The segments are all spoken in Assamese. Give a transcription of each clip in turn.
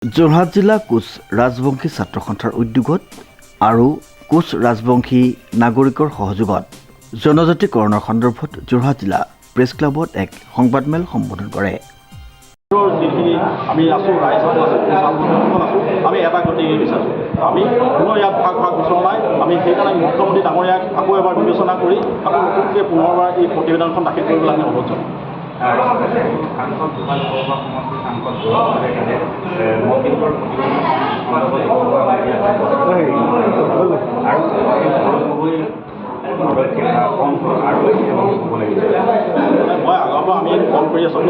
যোৰহাট জিলা কোচ ৰাজবংশী ছাত্ৰ সন্থাৰ উদ্যোগত আৰু কোচ ৰাজবংশী নাগৰিকৰ সহযোগত জনজাতিকৰণৰ সন্দৰ্ভত যোৰহাট জিলা প্ৰেছ ক্লাবত এক সংবাদমেল সম্বোধন কৰে। যিখিনি আমি আছোঁ ৰাইজ আছোঁ আমি এটা গতি বিচাৰিছোঁ। আমি কোনো ইয়াত ভাগ বিচৰা নাই। আমি সেইকাৰণে মুখ্যমন্ত্ৰী ডাঙৰীয়াক আকৌ এবাৰ বিবেচনা কৰি আকৌ নতুনকৈ পুনৰবাৰ এই প্ৰতিবেদনখন দাখিল কৰিবলৈ আমি অনুৰোধ জনাওঁ। মই আগৰ পৰা আমি কল কৰি আছোঁ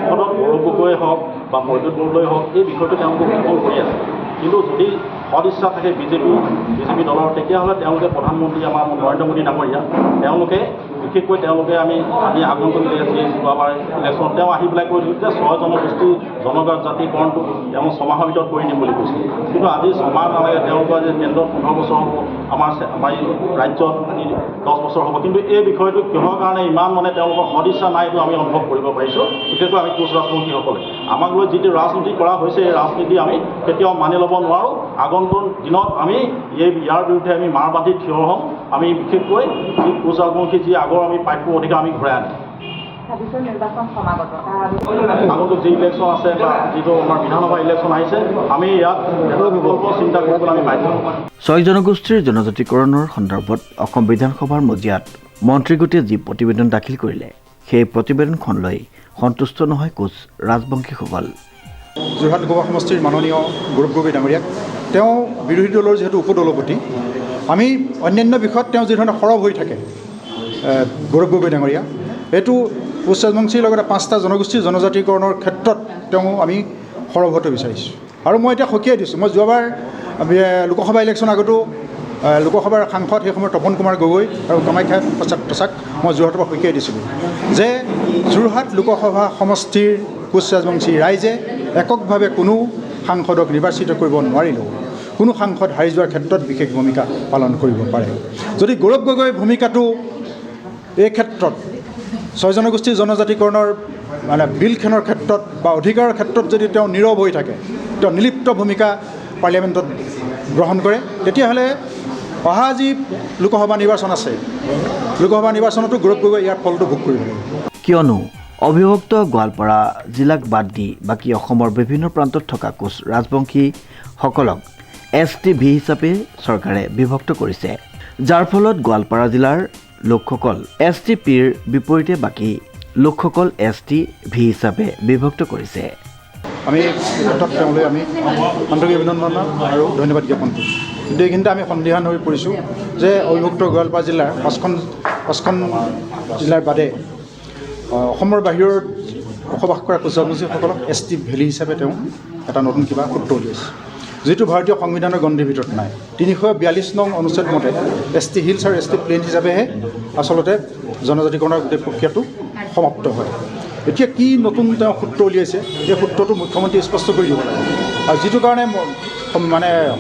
সদনত গৌৰৱ গগৈয়ে হওক বা মজুত বৰদলৈ হওক এই বিষয়টো তেওঁলোকে কল কৰি আছে। কিন্তু যদি সদিচ্ছা থাকে বিজেপি দলৰ তেতিয়াহ'লে তেওঁলোকে প্ৰধানমন্ত্ৰী আমাৰ নৰেন্দ্ৰ মোদী ডাঙৰীয়া তেওঁলোকে বিশেষকৈ তেওঁলোকে আমি আগন্তুক যোৱাবাৰ ইলেকশ্যনত তেওঁ আহি পেলাই কৈ দিছিল যে 6 জনগোষ্ঠী জনজাতিকৰণটো তেওঁ 6 মাহৰ ভিতৰত কৰি দিম বুলি কৈছিল। কিন্তু আজি 6 মাহ নালাগে, তেওঁলোকৰ আজি কেন্দ্ৰত 15 বছৰ হ'ব, আমাৰ ৰাজ্যত 10 বছৰ হ'ব। কিন্তু এই বিষয়টো কিহৰ কাৰণে ইমান তেওঁলোকৰ সদিচ্ছা নাই এইটো আমি অনুভৱ কৰিব পাৰিছোঁ। বিশেষকৈ আমি কোচ ৰাজবংশীসকলে আমাক লৈ যিটো ৰাজনীতি কৰা হৈছে এই ৰাজনীতি আমি কেতিয়াও মানি ল'ব নোৱাৰোঁ। আগন্তুক দিনত আমি ইয়াৰ বিৰুদ্ধে আমি মাৰ বান্ধি থিয় হ'ম। আমি বিশেষকৈ যি কোচ ৰাজবংশী যি আগৰ আমি প্ৰাপ্য অধিকাৰ আমি ঘূৰাই আনিম। আগন্তুক যি ইলেকশ্যন আছে বা যিটো আমাৰ বিধানসভা ইলেকশ্যন আহিছে আমি ইয়াত বিকল্প চিন্তা কৰিবলৈ আমি বাধ্য হ'ম। 6 জনগোষ্ঠীৰ জনজাতিকৰণৰ সন্দৰ্ভত অসম বিধানসভাৰ মজিয়াত মন্ত্ৰীগোটে যি প্ৰতিবেদন দাখিল কৰিলে সেই প্ৰতিবেদনখন লৈ সন্তুষ্ট নহয় কোচ ৰাজবংশীসকল। যোৰহাট লোকসভা সমষ্টিৰ মাননীয় গৌৰৱ গগৈ ডাঙৰীয়াক তেওঁ বিৰোধী দলৰ যিহেতু উপদলপতি, আমি অন্যান্য বিষয়ত তেওঁ যিধৰণে সৰব হৈ থাকে গৌৰৱ গগৈ ডাঙৰীয়া, এইটো কোচ ৰাজবংশীৰ লগতে 5টা জনগোষ্ঠীৰ জনজাতিকৰণৰ ক্ষেত্ৰত তেওঁ আমি সৰব হোৱাটো বিচাৰিছোঁ। আৰু মই এতিয়া সকীয়াই দিছোঁ, মই যোৱাবাৰ লোকসভা ইলেকশ্যন আগতো লোকসভাৰ সাংসদ সেই সময়ত তপন কুমাৰ গগৈ আৰু কামাখ্যা প্ৰসাদ মই যোৰহাটৰ পৰা সকীয়াই দিছিলোঁ যে যোৰহাট লোকসভা সমষ্টিৰ কোচ ৰাজবংশী ৰাইজে এককভাৱে কোনো সাংসদক নিৰ্বাচিত কৰিব নোৱাৰিলেও কোনো সাংসদ হাৰি যোৱাৰ ক্ষেত্ৰত বিশেষ ভূমিকা পালন কৰিব পাৰে। যদি গৌৰৱ গগৈৰ ভূমিকাটো এই ক্ষেত্ৰত 6 জনগোষ্ঠীৰ জনজাতিকৰণৰ বিলখনৰ ক্ষেত্ৰত বা অধিকাৰৰ ক্ষেত্ৰত যদি তেওঁ নীৰৱ হৈ থাকে, তেওঁ নিলিপ্ত ভূমিকা পাৰ্লিয়ামেণ্টত গ্ৰহণ কৰে, তেতিয়াহ'লে অহা যি লোকসভা নিৰ্বাচন আছে লোকসভা নিৰ্বাচনতো গৌৰৱ গগৈ ইয়াৰ ফলটো ভোগ কৰিব লাগিব। কিয়নো অবিভক্ত গোৱালপাৰা জিলাক বাদ দি বাকী অসমৰ বিভিন্ন প্ৰান্তত থকা কোচ ৰাজবংশীসকলক STV হিচাপে চৰকাৰে বিভক্ত কৰিছে, যাৰ ফলত গোৱালপাৰা জিলাৰ লোকসকল STPৰ বিপৰীতে বাকী লোকসকল STV হিচাপে বিভক্ত কৰিছে। আমি ক্ষেত্ৰত তেওঁলৈ আমি আন্তৰিক অভিনন্দন আৰু ধন্যবাদ জ্ঞাপন কৰিছোঁ। কিন্তু এইখিনিতে আমি সন্দিহান হৈ পৰিছোঁ যে অবিভক্ত গোৱালপাৰা জিলাৰ 5খন জিলাৰ বাদে অসমৰ বাহিৰত বসবাস কৰা কোচ ৰাজবংশীসকলক ST ভেলী হিচাপে তেওঁ এটা নতুন কিবা সূত্ৰ উলিয়াইছে, যিটো ভাৰতীয় সংবিধানৰ গণ্ডিৰ ভিতৰত নাই। 342 নং অনুচ্ছেদ মতে ST হিলছ আৰু ST প্লেইন হিচাপেহে আচলতে জনজাতিকৰণৰ গোটেই প্ৰক্ৰিয়াটো সমাপ্ত হয়। এতিয়া কি নতুন তেওঁ সূত্ৰ উলিয়াইছে, এই সূত্ৰটো মুখ্যমন্ত্ৰীয়ে স্পষ্ট কৰি দিব লাগে। আৰু যিটো কাৰণে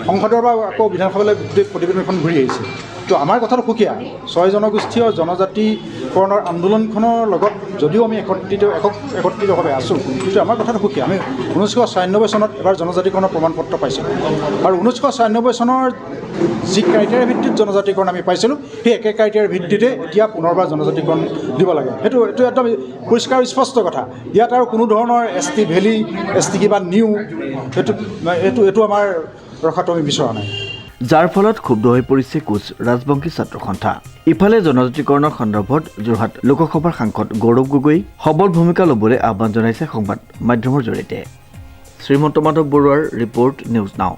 সংসদৰ পৰা আকৌ বিধানসভালৈ গোটেই প্ৰতিবেদনখন ঘূৰি আহিছে। তো আমাৰ কথাটো সুকীয়া, 6 জনগোষ্ঠীয় জনজাতিকৰণৰ আন্দোলনখনৰ লগত যদিও আমি একত্ৰিতভাৱে আছোঁ, কিন্তু আমাৰ কথাটো সুকীয়া। আমি 1996 চনত এবাৰ জনজাতিকৰণৰ প্ৰমাণপত্ৰ পাইছিলোঁ আৰু 1996 চনৰ যি ক্ৰাইটেৰিয়াৰ ভিত্তিত জনজাতিকৰণ আমি পাইছিলোঁ সেই একে ক্ৰাইটেৰিয়াৰ ভিত্তিতে এতিয়া পুনৰবাৰ জনজাতিকৰণ দিব লাগে। এইটো একদম পৰিষ্কাৰ স্পষ্ট কথা। ইয়াত আৰু কোনো ধৰণৰ ST ভেলী ST কিবা নিউ এইটো আমাৰ ৰখাটো আমি বিচৰা নাই। যাৰ ফলত ক্ষুব্ধ হৈ পৰিছে কোচ ৰাজবংশী ছাত্ৰ সন্থা। ইফালে জনজাতিকৰণৰ সন্দৰ্ভত যোৰহাট লোকসভাৰ সাংসদ গৌৰৱ গগৈ সবল ভূমিকা ল'বলৈ আহ্বান জনাইছে সংবাদ মাধ্যমৰ জৰিয়তে। শ্ৰীমন্ত মাধৱ বৰুৱাৰ ৰিপৰ্ট, নিউজ নাও।